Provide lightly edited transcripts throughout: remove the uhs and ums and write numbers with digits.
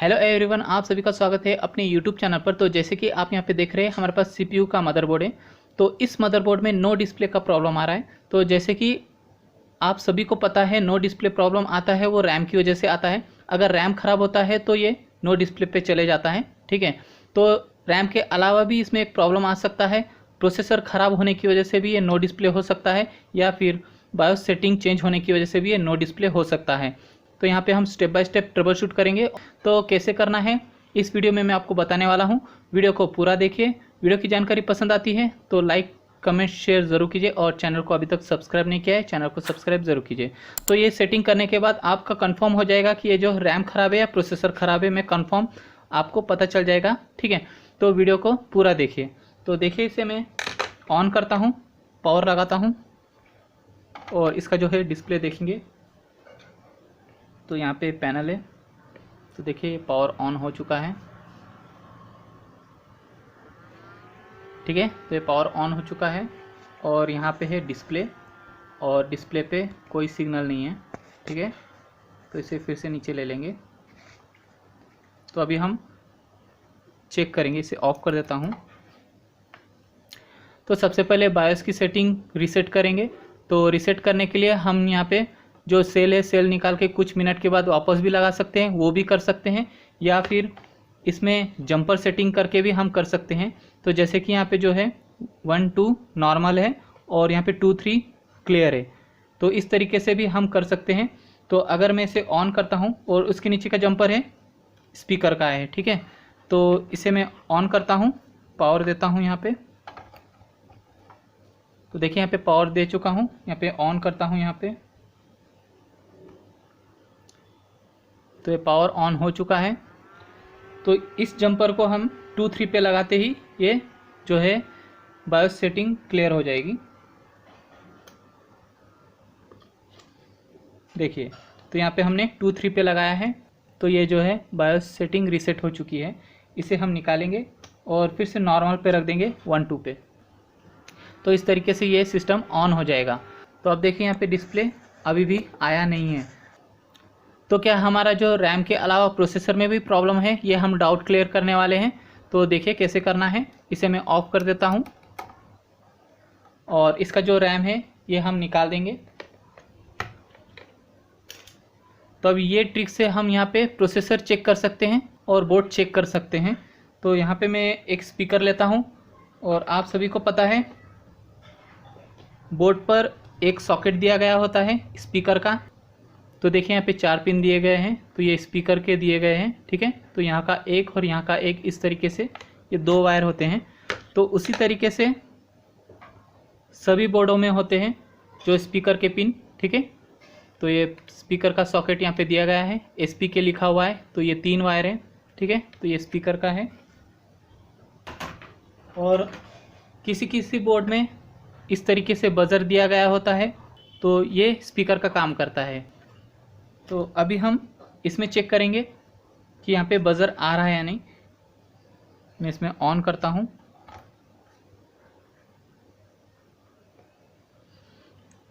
Hello everyone, आप सभी का स्वागत है अपने यूट्यूब चैनल पर। तो जैसे कि आप यहाँ पे देख रहे हैं, हमारे पास सीपीयू का मदरबोर्ड है। तो इस मदरबोर्ड में नो डिस्प्ले का प्रॉब्लम आ रहा है। तो जैसे कि आप सभी को पता है, नो डिस्प्ले प्रॉब्लम आता है वो रैम की वजह से आता है। अगर रैम ख़राब होता है तो ये नो डिस्प्ले पे चले जाता है, ठीक है। तो रैम के अलावा भी इसमें एक प्रॉब्लम आ सकता है, प्रोसेसर ख़राब होने की वजह से भी ये नो डिस्प्ले हो सकता है, या फिर बायोस सेटिंग चेंज होने की वजह से भी ये नो डिस्प्ले हो सकता है। तो यहाँ पे हम step by step trouble shoot करेंगे। तो कैसे करना है इस वीडियो में मैं आपको बताने वाला हूँ। वीडियो को पूरा देखिए। वीडियो की जानकारी पसंद आती है तो लाइक कमेंट शेयर ज़रूर कीजिए, और चैनल को अभी तक सब्सक्राइब नहीं किया है चैनल को सब्सक्राइब ज़रूर कीजिए। तो ये सेटिंग करने के बाद आपका कंफर्म हो जाएगा कि ये जो रैम ख़राब है या प्रोसेसर ख़राब है, मैं कंफर्म आपको पता चल जाएगा, ठीक है। तो वीडियो को पूरा देखिए। तो देखिए, इसे मैं ऑन करता हूँ, पावर लगाता हूँ, और इसका जो है डिस्प्ले देखेंगे तो यहाँ पे पैनल है। तो देखिए पावर ऑन हो चुका है, ठीक है। तो ये पावर ऑन हो चुका है, और यहाँ पे है डिस्प्ले, और डिस्प्ले पे कोई सिग्नल नहीं है, ठीक है। तो इसे फिर से नीचे ले लेंगे। तो अभी हम चेक करेंगे, इसे ऑफ कर देता हूँ। तो सबसे पहले बायोस की सेटिंग रीसेट करेंगे। तो रीसेट करने के लिए हम यहाँ पे जो सेल है, सेल निकाल के कुछ मिनट के बाद वापस भी लगा सकते हैं, वो भी कर सकते हैं, या फिर इसमें जंपर सेटिंग करके भी हम कर सकते हैं। तो जैसे कि यहाँ पे जो है 1 2 नॉर्मल है, और यहाँ पे 2 3 क्लियर है। तो इस तरीके से भी हम कर सकते हैं। तो अगर मैं इसे ऑन करता हूँ, और उसके नीचे का जंपर है स्पीकर का है, ठीक है। तो इसे मैं ऑन करता हूँ, पावर देता हूँ यहाँ पे। तो देखिए यहाँ पे पावर दे चुका हूँ, यहाँ पे ऑन करता हूँ यहाँ पे। तो ये पावर ऑन हो चुका है। तो इस जंपर को हम 2 3 पे लगाते ही ये जो है बायोस सेटिंग क्लियर हो जाएगी। देखिए, तो यहाँ पे हमने 2 3 पे लगाया है, तो ये जो है बायोस सेटिंग रीसेट हो चुकी है। इसे हम निकालेंगे और फिर से नॉर्मल पे रख देंगे 1 2 पे। तो इस तरीके से ये सिस्टम ऑन हो जाएगा। तो अब देखिए यहाँ पे डिस्प्ले अभी भी आया नहीं है। तो क्या हमारा जो रैम के अलावा प्रोसेसर में भी प्रॉब्लम है, ये हम डाउट क्लियर करने वाले हैं। तो देखिए कैसे करना है। इसे मैं ऑफ कर देता हूँ, और इसका जो रैम है ये हम निकाल देंगे। तो अब ये ट्रिक से हम यहाँ पे प्रोसेसर चेक कर सकते हैं और बोर्ड चेक कर सकते हैं। तो यहाँ पे मैं एक स्पीकर लेता हूँ, और आप सभी को पता है बोर्ड पर एक सॉकेट दिया गया होता है स्पीकर का। तो देखिए यहाँ पे 4 पिन दिए गए हैं, तो ये स्पीकर के दिए गए हैं, ठीक है। तो यहाँ का एक और यहाँ का एक, इस तरीके से ये 2 वायर होते हैं। तो उसी तरीके से सभी बोर्डों में होते हैं जो स्पीकर के पिन, ठीक है। तो ये स्पीकर का सॉकेट यहाँ पे दिया गया है, SPK लिखा हुआ है। तो ये 3 वायर हैं, ठीक है। तो ये स्पीकर का है, और किसी किसी बोर्ड में इस तरीके से बजर दिया गया होता है, तो ये स्पीकर का काम करता है। तो अभी हम इसमें चेक करेंगे कि यहाँ पे बजर आ रहा है या नहीं। मैं इसमें ऑन करता हूँ।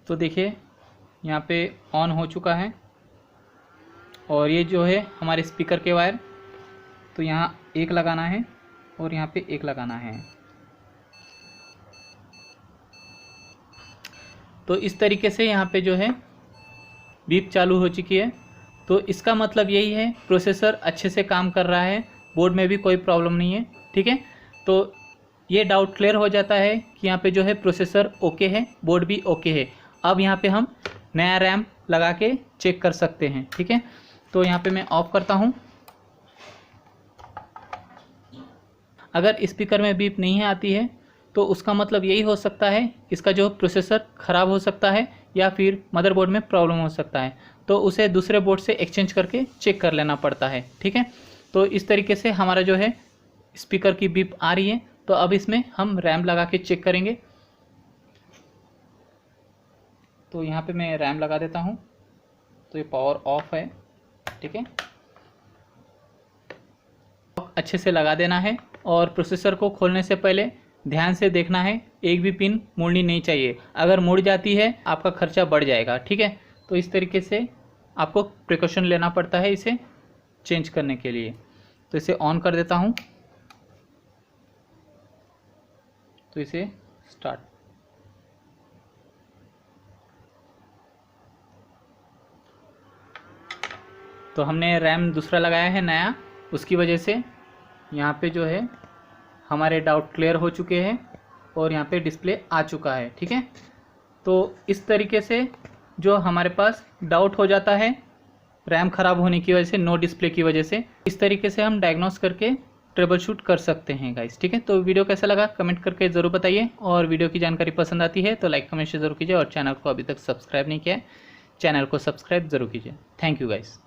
तो देखिए यहाँ पे ऑन हो चुका है, और ये जो है हमारे स्पीकर के वायर, तो यहाँ एक लगाना है और यहाँ पे एक लगाना है। तो इस तरीके से यहाँ पे जो है बीप चालू हो चुकी है। तो इसका मतलब यही है प्रोसेसर अच्छे से काम कर रहा है, बोर्ड में भी कोई प्रॉब्लम नहीं है, ठीक है। तो ये डाउट क्लियर हो जाता है कि यहाँ पे जो है प्रोसेसर ओके है, बोर्ड भी ओके है। अब यहाँ पे हम नया रैम लगा के चेक कर सकते हैं, ठीक है। तो यहाँ पे मैं ऑफ करता हूँ। अगर स्पीकर में बीप नहीं आती है तो उसका मतलब यही हो सकता है इसका जो प्रोसेसर ख़राब हो सकता है, या फिर मदरबोर्ड में प्रॉब्लम हो सकता है। तो उसे दूसरे बोर्ड से एक्सचेंज करके चेक कर लेना पड़ता है, ठीक है। तो इस तरीके से हमारा जो है स्पीकर की बीप आ रही है। तो अब इसमें हम रैम लगा के चेक करेंगे। तो यहाँ पे मैं रैम लगा देता हूँ। तो ये पावर ऑफ है, ठीक है। अच्छे से लगा देना है, और प्रोसेसर को खोलने से पहले ध्यान से देखना है, एक भी पिन मुड़नी नहीं चाहिए। अगर मुड़ जाती है आपका खर्चा बढ़ जाएगा, ठीक है। तो इस तरीके से आपको प्रिकॉशन लेना पड़ता है इसे चेंज करने के लिए। तो इसे ऑन कर देता हूँ। तो इसे स्टार्ट। तो हमने रैम दूसरा लगाया है नया, उसकी वजह से यहाँ पे जो है हमारे डाउट क्लियर हो चुके हैं और यहाँ पे डिस्प्ले आ चुका है। ठीक है, तो इस तरीके से जो हमारे पास डाउट हो जाता है रैम ख़राब होने की वजह से, नो डिस्प्ले की वजह से, इस तरीके से हम डायग्नोस करके ट्रबल शूट कर सकते हैं गाइस। ठीक है, तो वीडियो कैसा लगा कमेंट करके ज़रूर बताइए, और वीडियो की जानकारी पसंद आती है तो लाइक कमेंट शेयर जरूर कीजिए, और चैनल को अभी तक सब्सक्राइब नहीं किया है चैनल को सब्सक्राइब जरूर कीजिए। Thank you guys.